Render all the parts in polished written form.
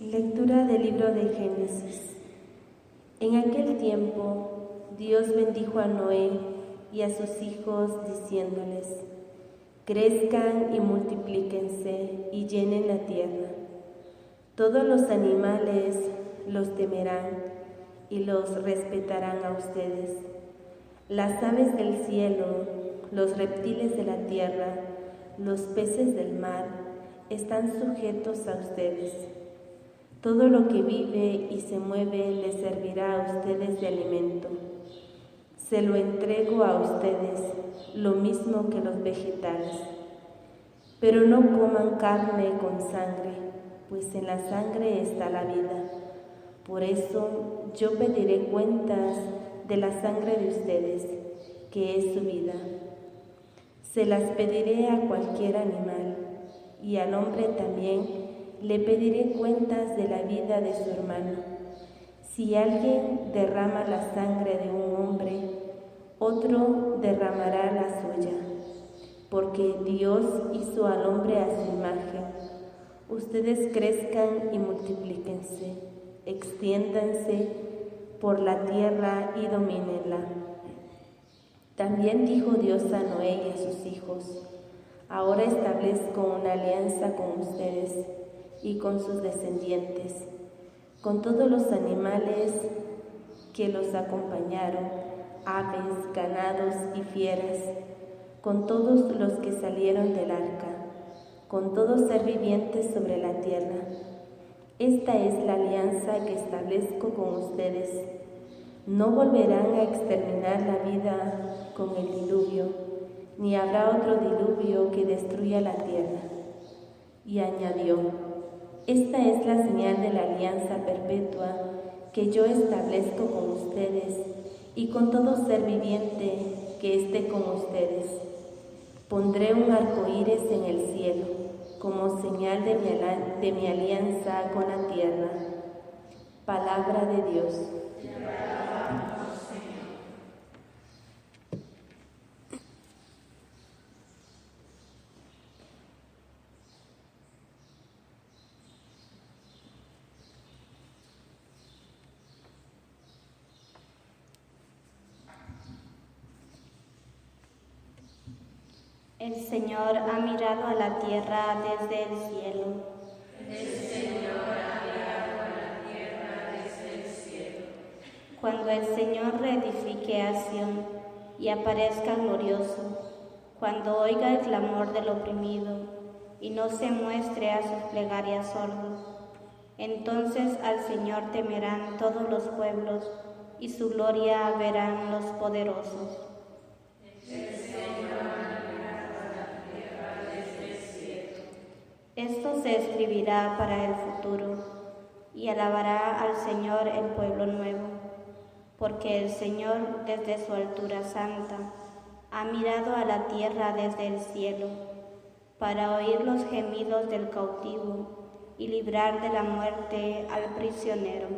Lectura del libro de Génesis. En aquel tiempo, Dios bendijo a Noé y a sus hijos, diciéndoles: crezcan y multiplíquense y llenen la tierra. Todos los animales los temerán y los respetarán a ustedes. Las aves del cielo, los reptiles de la tierra, los peces del mar, están sujetos a ustedes. Todo lo que vive y se mueve les servirá a ustedes de alimento. Se lo entrego a ustedes, lo mismo que los vegetales. Pero no coman carne con sangre, pues en la sangre está la vida. Por eso yo pediré cuentas de la sangre de ustedes, que es su vida. Se las pediré a cualquier animal, y al hombre también le pediré cuentas de la vida de su hermano. Si alguien derrama la sangre de un hombre, otro derramará la suya, porque Dios hizo al hombre a su imagen. Ustedes crezcan y multiplíquense, extiéndanse por la tierra y domínenla. También dijo Dios a Noé y a sus hijos: ahora establezco una alianza con ustedes y con sus descendientes, con todos los animales que los acompañaron, aves, ganados y fieras, con todos los que salieron del arca, con todo ser viviente sobre la tierra. Esta es la alianza que establezco con ustedes. No volverán a exterminar la vida con el diluvio, ni habrá otro diluvio que destruya la tierra. Y añadió: esta es la señal de la alianza perpetua que yo establezco con ustedes y con todo ser viviente que esté con ustedes. Pondré un arco iris en el cielo como señal de mi alianza con la tierra. Palabra de Dios. El Señor ha mirado a la tierra desde el cielo. El Señor ha mirado a la tierra desde el cielo. Cuando el Señor reedifique a Sión y aparezca glorioso, cuando oiga el clamor del oprimido y no se muestre a sus plegarias sordo, entonces al Señor temerán todos los pueblos y su gloria verán los poderosos. Esto se escribirá para el futuro, y alabará al Señor el pueblo nuevo, porque el Señor desde su altura santa ha mirado a la tierra desde el cielo, para oír los gemidos del cautivo y librar de la muerte al prisionero.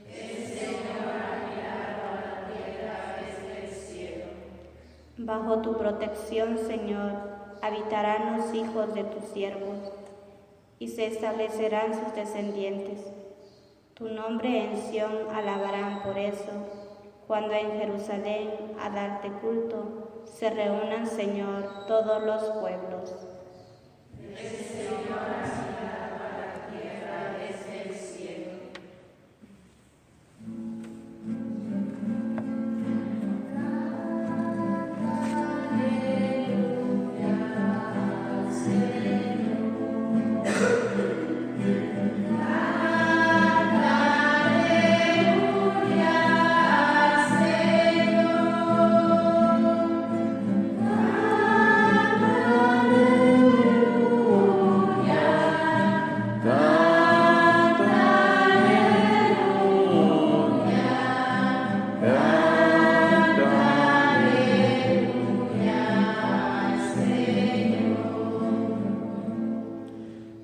El Señor ha mirado a la tierra desde el cielo. Bajo tu protección, Señor, habitarán los hijos de tus siervos, y se establecerán sus descendientes. Tu nombre en Sión alabarán por eso, cuando en Jerusalén a darte culto se reúnan, Señor, todos los pueblos. El Señor ha mirado a la tierra desde el cielo.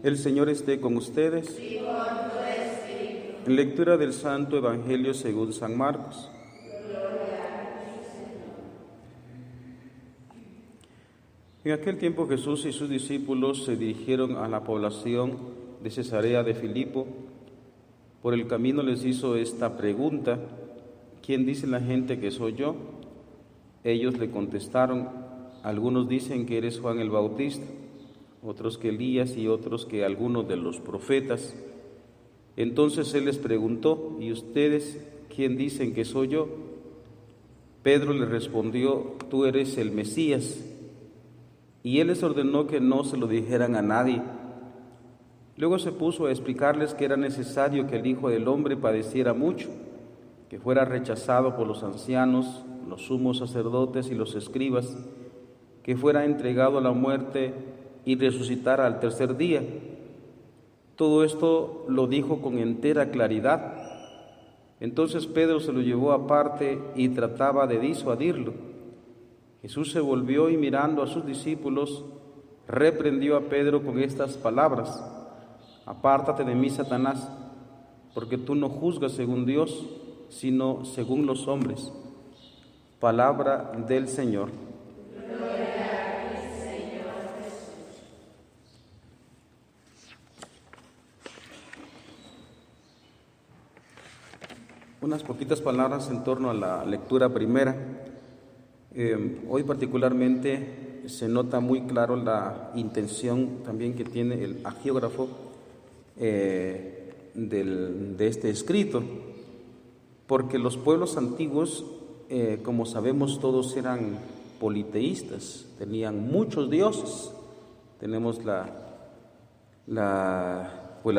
El Señor esté con ustedes. Y con tu espíritu. Lectura del Santo Evangelio según San Marcos. En aquel tiempo Jesús y sus discípulos se dirigieron a la población de Cesarea de Filipo. Por el camino les hizo esta pregunta: ¿quién dice la gente que soy yo? Ellos le contestaron: algunos dicen que eres Juan el Bautista, otros que Elías y otros que algunos de los profetas. Entonces él les preguntó: ¿y ustedes quién dicen que soy yo? Pedro le respondió: tú eres el Mesías. Y él les ordenó que no se lo dijeran a nadie. Luego se puso a explicarles que era necesario que el Hijo del Hombre padeciera mucho, que fuera rechazado por los ancianos, los sumos sacerdotes y los escribas, que fuera entregado a la muerte y resucitara al tercer día. Todo esto lo dijo con entera claridad. Entonces Pedro se lo llevó aparte y trataba de disuadirlo. Jesús se volvió y mirando a sus discípulos, reprendió a Pedro con estas palabras: apártate de mí, Satanás, porque tú no juzgas según Dios, sino según los hombres. Palabra del Señor. Gloria a ti, Señor Jesús. Unas poquitas palabras en torno a la lectura primera. Hoy particularmente se nota muy claro la intención también que tiene el agiógrafo de este escrito, porque los pueblos antiguos, como sabemos todos, eran politeístas, tenían muchos dioses. Tenemos la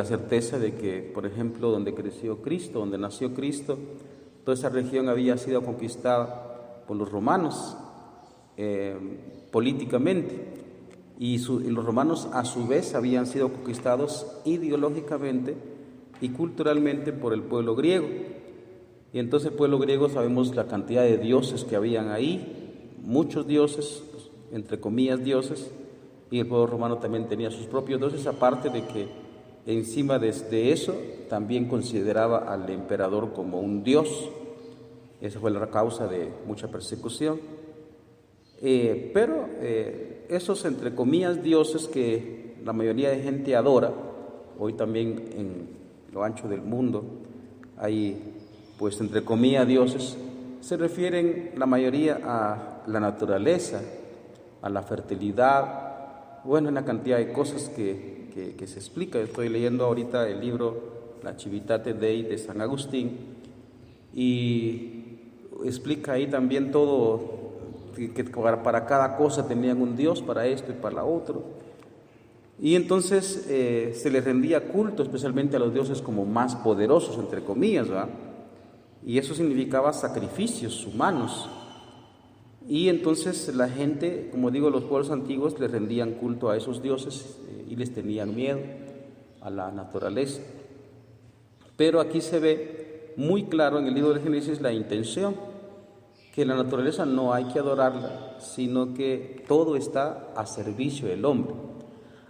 certeza de que, por ejemplo, donde creció Cristo, donde nació Cristo, toda esa región había sido conquistada por los romanos políticamente, y los romanos a su vez habían sido conquistados ideológicamente y culturalmente por el pueblo griego. Y entonces el pueblo griego, sabemos la cantidad de dioses que habían ahí, muchos dioses, entre comillas dioses, y el pueblo romano también tenía sus propios dioses, aparte de que encima de eso también consideraba al emperador como un dios. Esa fue la causa de mucha persecución. Pero esos, entre comillas, dioses que la mayoría de gente adora, hoy también en lo ancho del mundo hay, pues, entre comillas, dioses, se refieren la mayoría a la naturaleza, a la fertilidad, bueno, una cantidad de cosas que se explica. Estoy leyendo ahorita el libro La Civitate Dei de San Agustín, y explica ahí también todo, que para cada cosa tenían un dios, para esto y para la otro. Y entonces se les rendía culto especialmente a los dioses como más poderosos, entre comillas, ¿verdad? Y eso significaba sacrificios humanos. Y entonces la gente, como digo, los pueblos antiguos les rendían culto a esos dioses y les tenían miedo a la naturaleza. Pero aquí se ve muy claro en el libro de Génesis la intención, que la naturaleza no hay que adorarla, sino que todo está a servicio del hombre.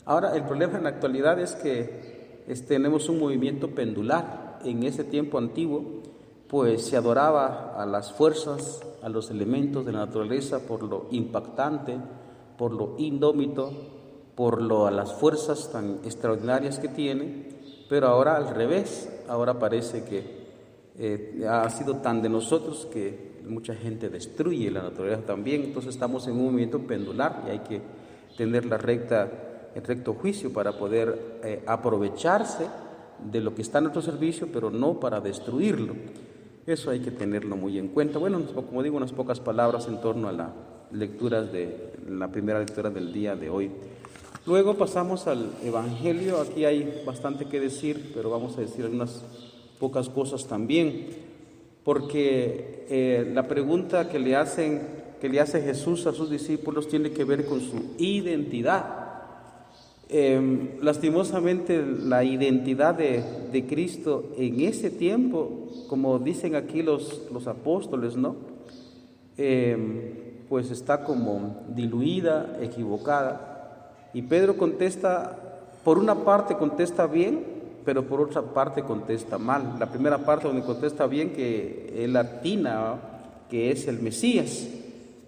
Ahora, el problema en la actualidad es que tenemos un movimiento pendular. En ese tiempo antiguo, pues se adoraba a las fuerzas, a los elementos de la naturaleza por lo impactante, por lo indómito, a las fuerzas tan extraordinarias que tiene. Pero ahora al revés, ahora parece que ha sido tan de nosotros que mucha gente destruye la naturaleza también. Entonces estamos en un movimiento pendular y hay que tener el recto juicio para poder aprovecharse de lo que está a nuestro servicio, pero no para destruirlo. Eso hay que tenerlo muy en cuenta. Bueno, como digo, unas pocas palabras en torno a la primera lectura del día de hoy. Luego pasamos al Evangelio. Aquí hay bastante que decir, pero vamos a decir algunas pocas cosas también, porque la pregunta que le hace Jesús a sus discípulos tiene que ver con su identidad. Lastimosamente la identidad de Cristo en ese tiempo, como dicen aquí los apóstoles, ¿no? Pues está como diluida, equivocada. Y Pedro contesta, por una parte contesta bien, pero por otra parte contesta mal. La primera parte donde contesta bien, que él atina que es el Mesías,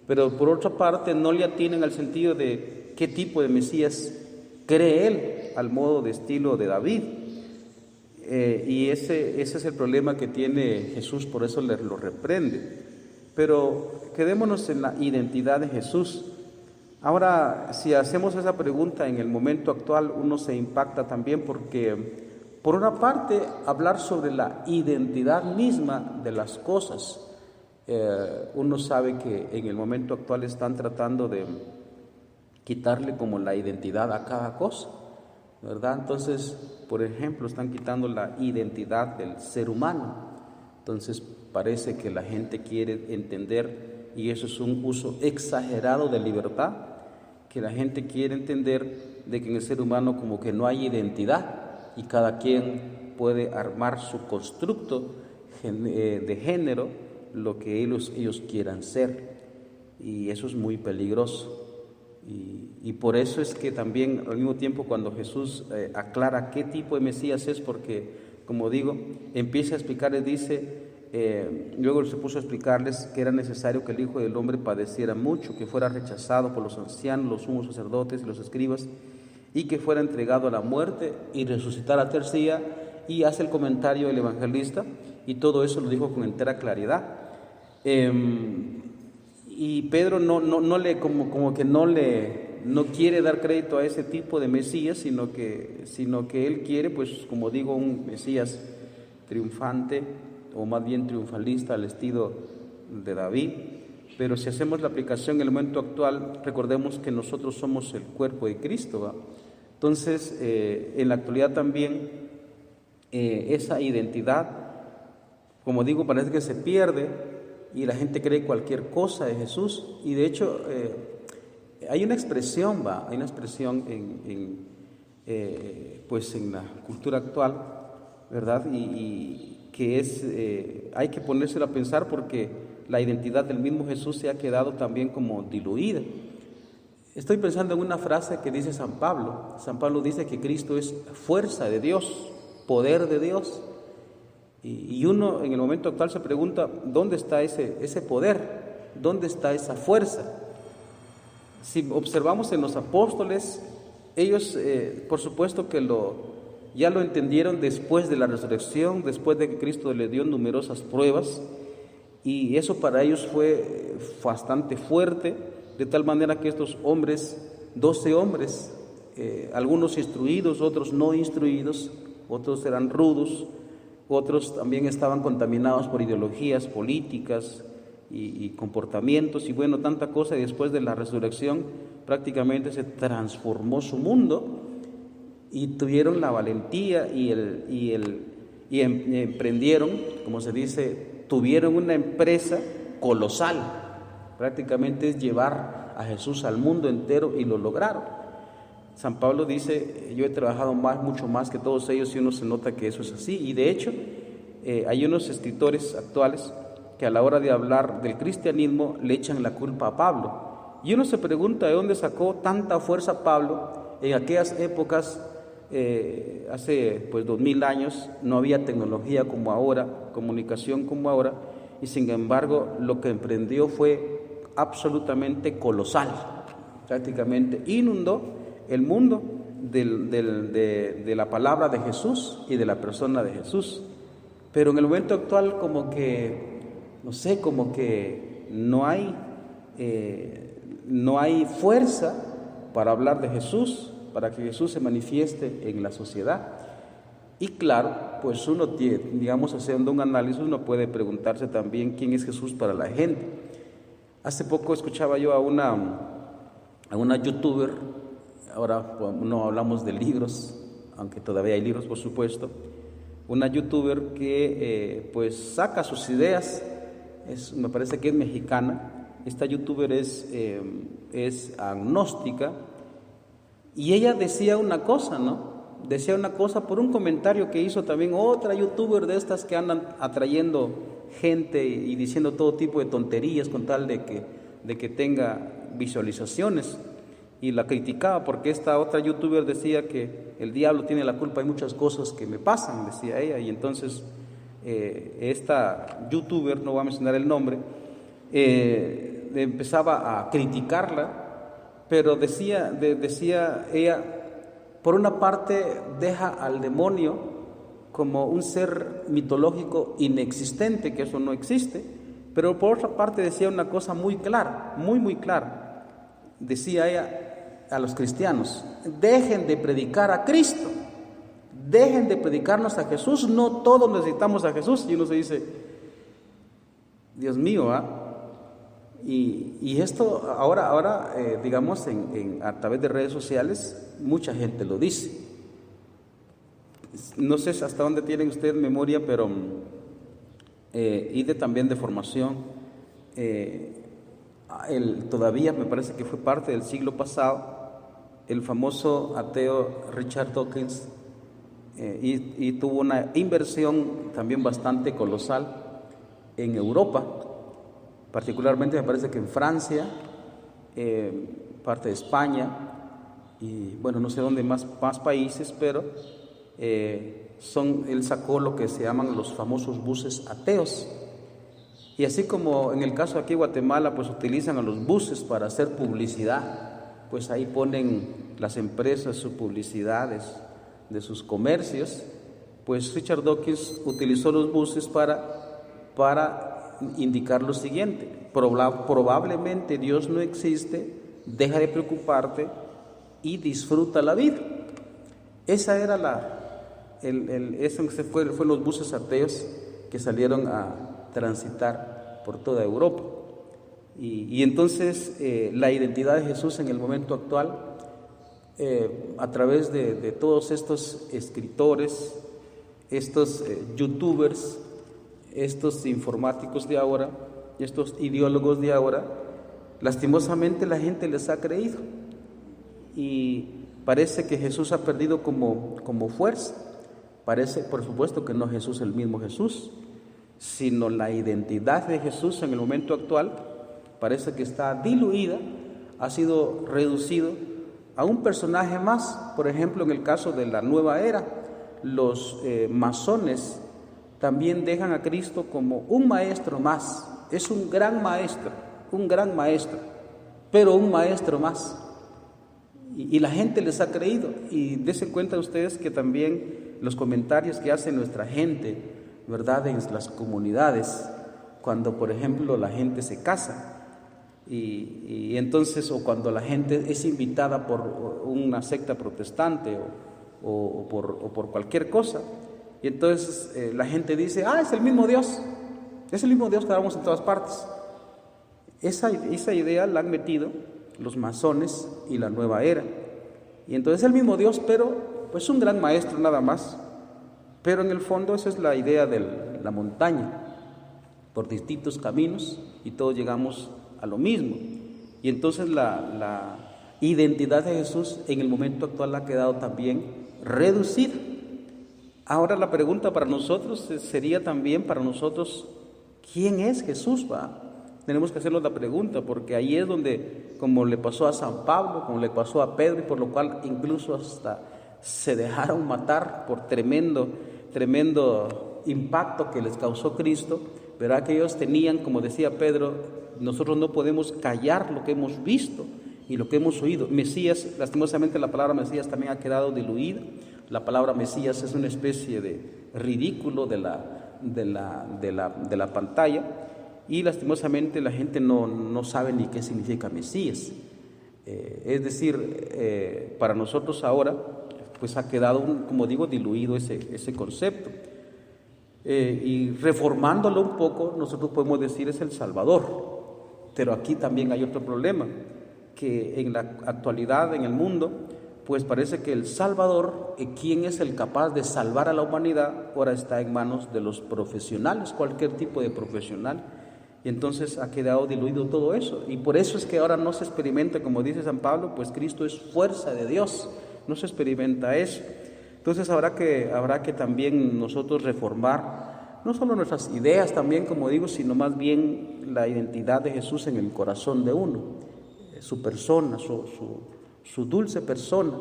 pero por otra parte no le atina en el sentido de qué tipo de Mesías cree él, al modo de estilo de David. Y ese es el problema que tiene Jesús, por eso lo reprende. Pero quedémonos en la identidad de Jesús. Ahora, si hacemos esa pregunta en el momento actual, uno se impacta también porque, por una parte, hablar sobre la identidad misma de las cosas. Uno sabe que en el momento actual están tratando de quitarle como la identidad a cada cosa, ¿verdad? Entonces, por ejemplo, están quitando la identidad del ser humano. Entonces, parece que la gente quiere entender, y eso es un uso exagerado de libertad, que la gente quiere entender de que en el ser humano como que no hay identidad y cada quien puede armar su constructo de género, lo que ellos quieran ser, y eso es muy peligroso. Y por eso es que también al mismo tiempo cuando Jesús aclara qué tipo de Mesías es, porque como digo, empieza a explicarles, dice, luego se puso a explicarles que era necesario que el Hijo del Hombre padeciera mucho, que fuera rechazado por los ancianos, los sumos sacerdotes y los escribas, y que fuera entregado a la muerte y resucitar al tercer día. Y hace el comentario el evangelista, y todo eso lo dijo con entera claridad. Y Pedro no quiere dar crédito a ese tipo de Mesías, sino que él quiere, pues como digo, un Mesías triunfante, o más bien triunfalista al estilo de David. Pero si hacemos la aplicación en el momento actual, recordemos que nosotros somos el cuerpo de Cristo, ¿va? Entonces, en la actualidad también esa identidad, como digo, parece que se pierde y la gente cree cualquier cosa de Jesús. Y de hecho, hay una expresión, pues en la cultura actual, ¿verdad? Y que es, hay que ponérselo a pensar, porque la identidad del mismo Jesús se ha quedado también como diluida. Estoy pensando en una frase que dice San Pablo. San Pablo dice que Cristo es fuerza de Dios, poder de Dios. Y uno en el momento actual se pregunta, ¿dónde está ese poder? ¿Dónde está esa fuerza? Si observamos en los apóstoles, ellos por supuesto que ya lo entendieron después de la resurrección, después de que Cristo les dio numerosas pruebas, y eso para ellos fue bastante fuerte, de tal manera que estos hombres, 12 hombres, algunos instruidos, otros no instruidos, otros eran rudos, otros también estaban contaminados por ideologías políticas y comportamientos, y bueno, tanta cosa, y después de la resurrección prácticamente se transformó su mundo, y tuvieron la valentía y emprendieron, como se dice, tuvieron una empresa colosal, prácticamente es llevar a Jesús al mundo entero, y lo lograron. San Pablo dice, yo he trabajado mucho más que todos ellos, y uno se nota que eso es así. Y de hecho, hay unos escritores actuales que a la hora de hablar del cristianismo le echan la culpa a Pablo. Y uno se pregunta de dónde sacó tanta fuerza Pablo en aquellas épocas. Hace pues 2000 años no había tecnología como ahora, comunicación como ahora, y sin embargo lo que emprendió fue absolutamente colosal. Prácticamente inundó el mundo de la palabra de Jesús y de la persona de Jesús. Pero en el momento actual como que, no sé, como que no hay fuerza para hablar de Jesús, para que Jesús se manifieste en la sociedad. Y claro, pues uno, digamos, haciendo un análisis, uno puede preguntarse también quién es Jesús para la gente. Hace poco escuchaba yo a una youtuber, ahora no hablamos de libros, aunque todavía hay libros, por supuesto, una youtuber que pues saca sus ideas, me parece que es mexicana. Esta youtuber es agnóstica, y ella decía una cosa, ¿no? Decía una cosa por un comentario que hizo también otra youtuber de estas que andan atrayendo gente y diciendo todo tipo de tonterías con tal de que tenga visualizaciones, y la criticaba porque esta otra youtuber decía que el diablo tiene la culpa de muchas cosas que me pasan, decía ella. Y entonces esta youtuber, no voy a mencionar el nombre, empezaba a criticarla pero decía ella, por una parte deja al demonio como un ser mitológico inexistente, que eso no existe, pero por otra parte decía una cosa muy clara, muy clara. Decía ella a los cristianos: dejen de predicar a Cristo, dejen de predicarnos a Jesús, no todos necesitamos a Jesús. Y uno se dice, Dios mío, y esto ahora digamos, a través de redes sociales, mucha gente lo dice. No sé hasta dónde tienen ustedes memoria, pero también de formación. Todavía me parece que fue parte del siglo pasado, el famoso ateo Richard Dawkins, y tuvo una inversión también bastante colosal en Europa, particularmente me parece que en Francia, parte de España, y bueno, no sé dónde más países, pero él sacó lo que se llaman los famosos buses ateos. Y así como en el caso de aquí Guatemala, pues utilizan a los buses para hacer publicidad, pues ahí ponen las empresas sus publicidades de sus comercios, pues Richard Dawkins utilizó los buses para indicar lo siguiente: probablemente Dios no existe, deja de preocuparte y disfruta la vida. Esa era eso que fue los buses ateos que salieron a transitar por toda Europa. Y entonces la identidad de Jesús en el momento actual, a través de todos estos escritores, estos youtubers, estos informáticos de ahora, estos ideólogos de ahora, lastimosamente la gente les ha creído y parece que Jesús ha perdido como fuerza. Parece, por supuesto, que no Jesús el mismo Jesús, sino la identidad de Jesús en el momento actual parece que está diluida, ha sido reducido a un personaje más. Por ejemplo, en el caso de la nueva era, los masones también dejan a Cristo como un maestro más. Es un gran maestro, pero un maestro más. Y la gente les ha creído. Y dense cuenta ustedes que también los comentarios que hace nuestra gente, ¿verdad?, en las comunidades, cuando por ejemplo la gente se casa y entonces, o cuando la gente es invitada por una secta protestante o por cualquier cosa, y entonces la gente dice: es el mismo Dios que damos en todas partes. Esa idea la han metido los masones y la nueva era, y entonces el mismo Dios, pero pues un gran maestro nada más. Pero en el fondo esa es la idea de la montaña, por distintos caminos y todos llegamos a lo mismo. Y entonces la identidad de Jesús en el momento actual ha quedado también reducida. Ahora la pregunta para nosotros sería también para nosotros: ¿quién es Jesús? Tenemos que hacernos la pregunta, porque ahí es donde, como le pasó a San Pablo, como le pasó a Pedro, y por lo cual incluso hasta se dejaron matar por tremendo impacto que les causó Cristo, verá que ellos tenían, como decía Pedro, nosotros no podemos callar lo que hemos visto y lo que hemos oído. Mesías, lastimosamente la palabra Mesías también ha quedado diluida. La palabra Mesías es una especie de ridículo de la pantalla, y lastimosamente la gente no sabe ni qué significa Mesías. Es decir, para nosotros ahora pues ha quedado, como digo, diluido ese concepto. Y reformándolo un poco, nosotros podemos decir es el Salvador. Pero aquí también hay otro problema, que en la actualidad en el mundo, pues parece que el Salvador, quien es el capaz de salvar a la humanidad, ahora está en manos de los profesionales, cualquier tipo de profesional. Y entonces ha quedado diluido todo eso. Y por eso es que ahora no se experimenta, como dice San Pablo, pues Cristo es fuerza de Dios. No se experimenta eso. Entonces habrá que también nosotros reformar no solo nuestras ideas también, como digo, sino más bien la identidad de Jesús en el corazón de uno, su persona, su dulce persona.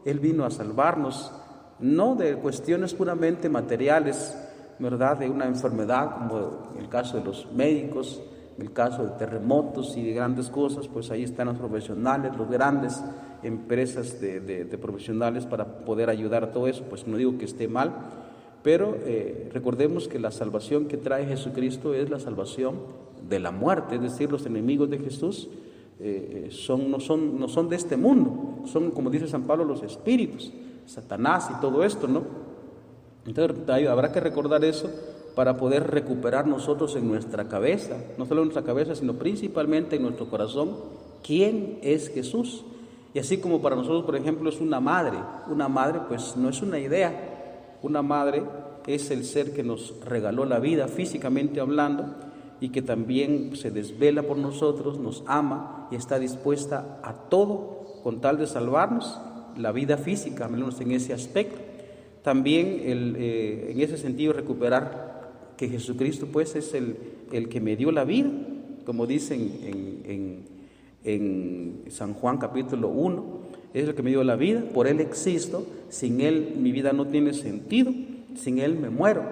Él vino a salvarnos, no de cuestiones puramente materiales, ¿verdad?, de una enfermedad, como el caso de los médicos, En el caso de terremotos y de grandes cosas, pues ahí están los profesionales, los grandes empresas de profesionales para poder ayudar a todo eso. Pues no digo que esté mal, pero recordemos que la salvación que trae Jesucristo es la salvación de la muerte, es decir, los enemigos de Jesús no son de este mundo, son, como dice San Pablo, los espíritus, Satanás y todo esto, ¿no? Entonces habrá que recordar eso para poder recuperar nosotros en nuestra cabeza, no solo en nuestra cabeza, sino principalmente en nuestro corazón, quién es Jesús. Y así como para nosotros, por ejemplo, es una madre pues no es una idea, una madre es el ser que nos regaló la vida físicamente hablando y que también se desvela por nosotros, nos ama y está dispuesta a todo con tal de salvarnos la vida física, al menos en ese aspecto. También en ese sentido recuperar que Jesucristo pues es el que me dio la vida, como dicen en San Juan capítulo 1, es el que me dio la vida, por Él existo, sin Él mi vida no tiene sentido, sin Él me muero.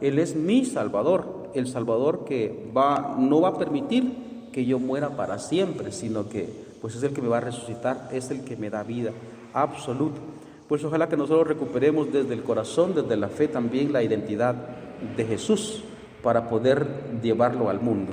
Él es mi Salvador, el Salvador que no va a permitir que yo muera para siempre, sino que pues es el que me va a resucitar, es el que me da vida absoluta. Pues ojalá que nosotros recuperemos desde el corazón, desde la fe también la identidad de Jesús para poder llevarlo al mundo.